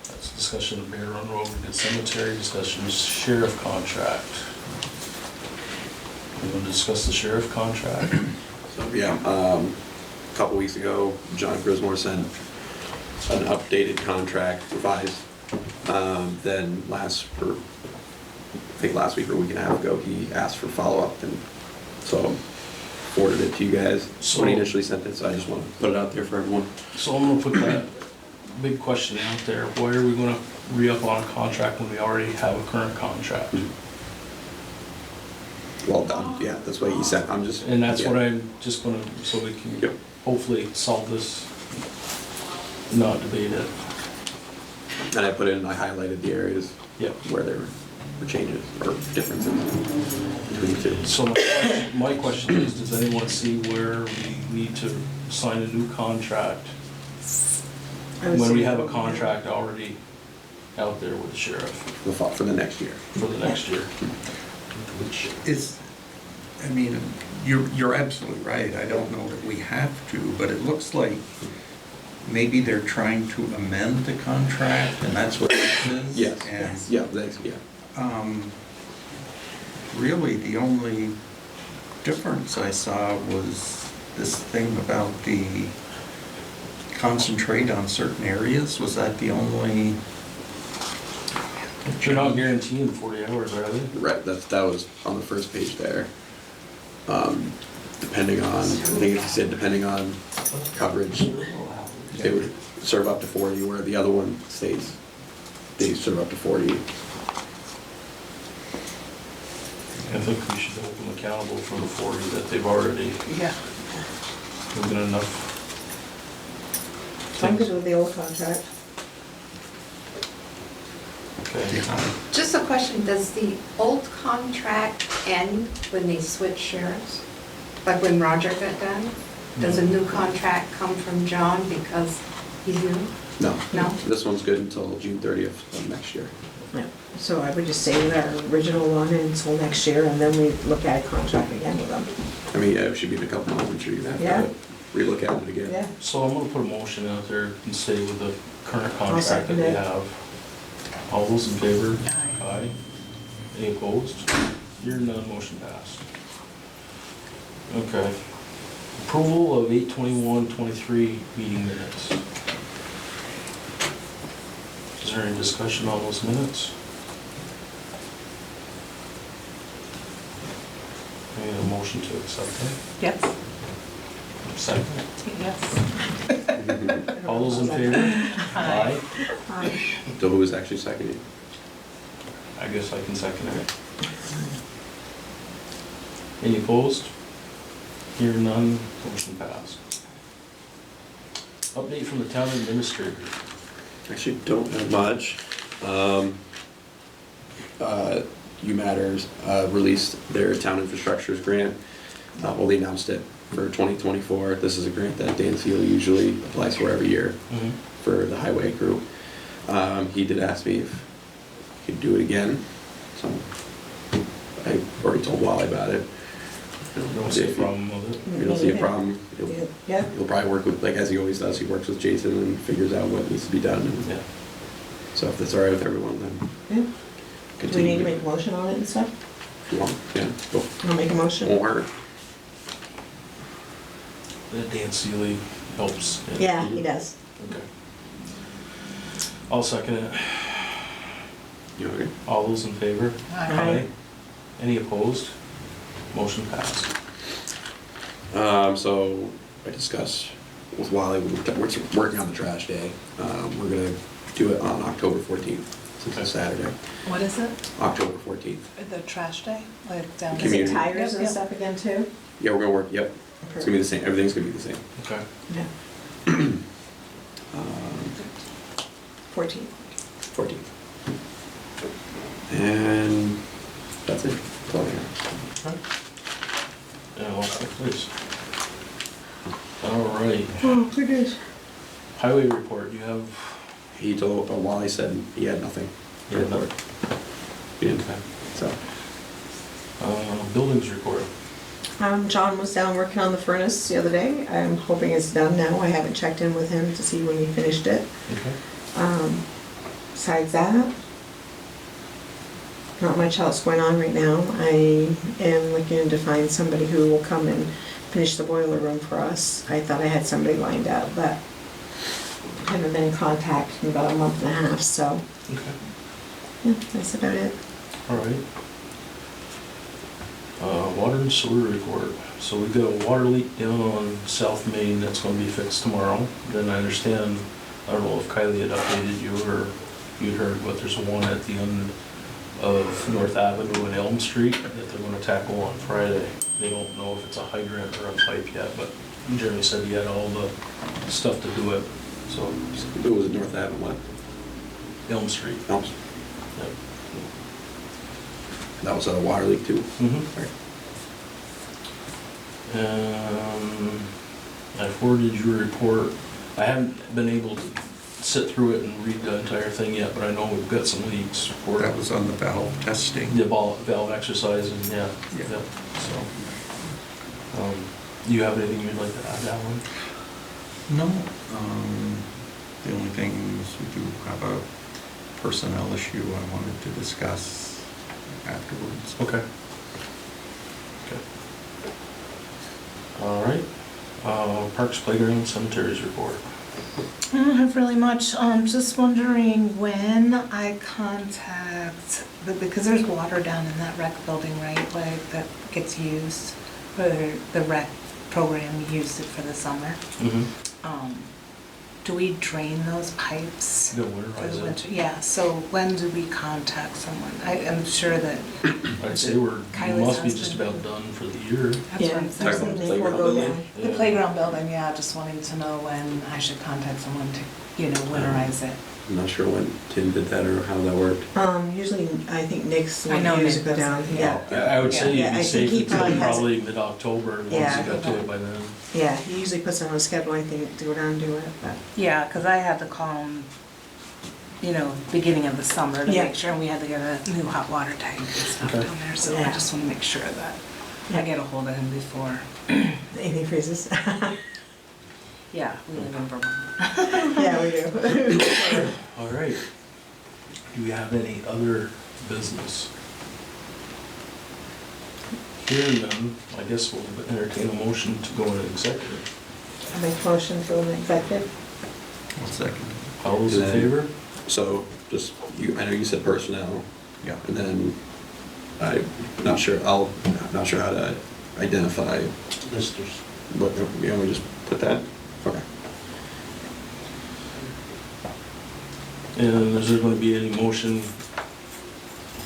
A: That's discussion of Bear Run Road, we did cemetery, discussion of sheriff contract. We want to discuss the sheriff contract?
G: So, yeah, a couple weeks ago, John Grismore sent an updated contract revised. Then I think last week or a week and a half ago, he asked for follow-up, and so forwarded it to you guys when he initially sent it, so I just want to put it out there for everyone.
A: So I'm gonna put that big question out there, why are we gonna re-up on a contract when we already have a current contract?
G: Well done, yeah, that's what he said, I'm just.
A: And that's
G: yeah.
A: what I'm just gonna, so we can
G: Yep.
A: hopefully solve this, not debate it.
G: And I put in, I highlighted the areas
A: Yep.
G: where there were changes or differences between the two.
A: So my question is, does anyone see where we need to sign a new contract when we have a contract already out there with the sheriff
G: For the next year.
A: for the next year?
N: I mean, you're absolutely right, I don't know that we have to, but it looks like maybe they're trying to amend the contract, and that's what this is.
G: Yes,
N: And,
G: yeah, that's, yeah.
N: really, the only difference I saw was this thing about the concentrate on certain areas, was that the only?
A: You're not guaranteeing 40 hours, are they?
G: Right, that was on the first page there. Depending on, I think it said depending on coverage, they would serve up to 40, where the other one stays, they serve up to 40.
A: I think we should hold them accountable for the 40 that they've already
K: Yeah.
A: given enough.
H: I'm good with the old contract.
A: Okay.
C: Just a question, does the old contract end when they switch sheriffs? Like when Roger got done? Does a new contract come from John because he's new?
G: No.
C: No?
G: This one's good until June 30th of next year.
H: Yeah. So I would just stay with our original one until next year, and then we look at a contract again with them.
G: I mean, yeah, it should be in a couple months, I'm sure you're gonna
H: Yeah.
G: have to relook at it again.
H: Yeah.
A: So I'm gonna put a motion out there and stay with the current
H: I'll
A: contract that
H: second
A: we
H: it.
A: have. All those in favor?
K: Aye.
A: Aye. Any opposed? Hearing none, motion passed. Okay. Approval of 8/21/23 meeting minutes. Is there any discussion on those minutes? I need a motion to accept it.
K: Yes.
A: Second.
K: Yes.
A: All those in favor? Aye.
G: So who was actually seconding?
A: I guess I can second it. Any opposed? Hear none, motion passed. Update from the town administrator.
G: Actually, don't have much. UMatters released their town infrastructures grant. Well, they announced it for 2024. This is a grant that Dan Sealy usually applies for every year for the highway crew. He did ask me if he could do it again, so I already told Wally about it.
A: You don't see a problem with it?
G: You don't see a problem.
H: Yeah.
G: He'll probably work with, like as he always does, he works with Jason and figures out what needs to be done. And
A: Yeah.
G: so if that's all right with everyone, then
H: Yeah. Do we
G: continue.
H: need to make a motion on it and stuff?
G: If you want, yeah, go.
H: I'll make a motion.
G: Or,
A: That Dan Sealy helps.
H: Yeah, he does.
A: Okay. I'll second it.
G: you know,
A: All those in favor?
H: Aye.
A: Any opposed? Motion passed.
G: so I discussed with Wally, we're working on the trash day. We're gonna do it on October 14th, since it's Saturday,
K: What is it?
G: October 14th.
K: The trash day? Like down
H: Is it
G: Community.
H: tires and
K: Yep, yep.
H: stuff again too?
G: Yeah, we're gonna work, yep, it's gonna be the same, everything's gonna be the same.
A: Okay.
H: Yeah. 14.
G: 14th. And that's it, that's all I have.
A: Yeah, well, please. All right.
H: Oh, goodness.
A: Highway report, you have,
G: He told, Wally said he had nothing.
A: you have another,
G: He didn't,
A: okay.
G: so.
A: Buildings report.
H: John was down working on the furnace the other day. I'm hoping it's done now. I haven't checked in with him to see when he finished it.
A: Okay.
H: besides that, not much else going on right now. I am looking to find somebody who will come and finish the boiler room for us. I thought I had somebody lined up, but haven't been in contact in about a month and a half, so
A: Okay,
H: yeah, that's about it.
A: all right. Water and sewer report. So we've got a water leak down on South Main that's gonna be fixed tomorrow. Then I understand, I don't know if Kylie had updated you or you'd heard, but there's one at the end of North Avenue and Elm Street that they're gonna tackle on Friday. They don't know if it's a hydrant or a pipe yet, but Jeremy said he had all the stuff to do it, so.
G: It was North Ave and what?
A: Elm Street.
G: Elm Street. That was a water leak too?
A: Mm-hmm. I forwarded your report. I haven't been able to sit through it and read the entire thing yet, but I know we've got some leaks for
N: That was on the valve testing.
A: the valve exercise and yeah.
N: Yeah.
A: So, do you have anything you'd like to add, Alan?
N: No, the only thing is we do have a personnel issue I wanted to discuss afterwards.
A: Okay. Okay. All right. Parks, playground, cemeteries report.
K: I don't have really much, just wondering when I contact, because there's water down in that rec building, right, like that gets used, for the rec program used it for the summer.
A: Mm-hmm.
K: Do we drain those pipes?
A: Go
K: For
A: winterize
K: the
A: it.
K: winter, yeah, so when do we contact someone? I am sure that.
A: I'd say we
K: Kylie's
A: must be just
K: husband.
A: about done for the year.
K: That's what
H: Yeah,
K: I'm
H: I've
K: thinking.
H: seen
G: Playground
H: Nick will go
G: building.
H: down.
K: The
A: Yeah.
K: playground building, yeah, just wanting to know when I should contact someone to, winterize it.
G: I'm not sure when Tim did that or how that worked.
H: Usually, I think Nick's
K: I
H: one
K: know
H: who usually
K: Nick
H: go
K: does
H: down,
K: it,
H: yeah.
A: I would say
H: Yeah,
A: you'd
H: I
A: be
H: think
A: safe
H: he
A: until
H: probably has-
A: probably mid-October, once you
H: Yeah.
A: got to it by then.
H: Yeah, he usually puts it on a schedule, I think, to go down and do it, but.
K: Yeah, because I had to call him, beginning of the summer to
H: Yeah.
K: make sure, and we had to get a new hot water tank and stuff
A: Okay.
K: down there, so I
H: Yeah.
K: just want to make sure that
H: Yeah.
K: I get a hold of him before.
H: Anything freezes.
K: Yeah, we live in Vermont.
H: Yeah, we do.
A: All right. Do we have any other business? Hearing none, I guess we'll entertain a motion to go into executive.
H: I make motion for an executive.
N: I'll second.
A: All those in
G: And then-
A: favor?
G: So just, I know you said personnel,
N: Yeah.
G: and then I'm not sure how to identify,
O: Listers.
G: but, we just put that? Okay.
A: And is there going to be any motion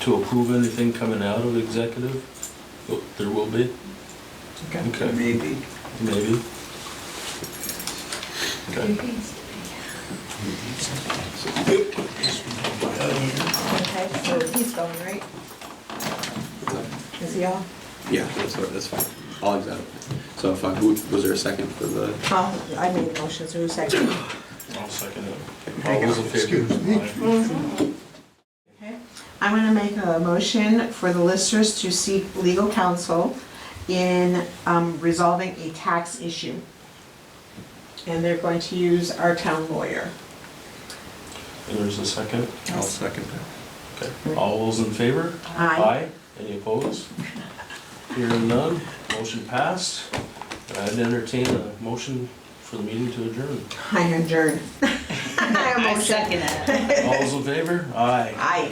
A: to approve anything coming out of executive? Oh, there will be? Okay,
O: Maybe.
A: maybe. Okay.
H: Okay, so he's going, right? Is he off?
G: Yeah, that's fine. I'll exit. So if was there a second for the?
H: I made the motion, so who's second?
A: I'll second it. All those in favor? Aye.
H: Okay. I'm gonna make a motion for the listers to seek legal counsel in resolving a tax issue. And they're going to use our town lawyer.
A: And there's a second?
N: I'll second that.
A: Okay. All those in favor?
H: Aye.
A: Any opposed? Hearing none, motion passed. I'd entertain a motion for the meeting to adjourn.
H: I adjourn.
K: I second it.
A: All those in favor? Aye.
H: Aye.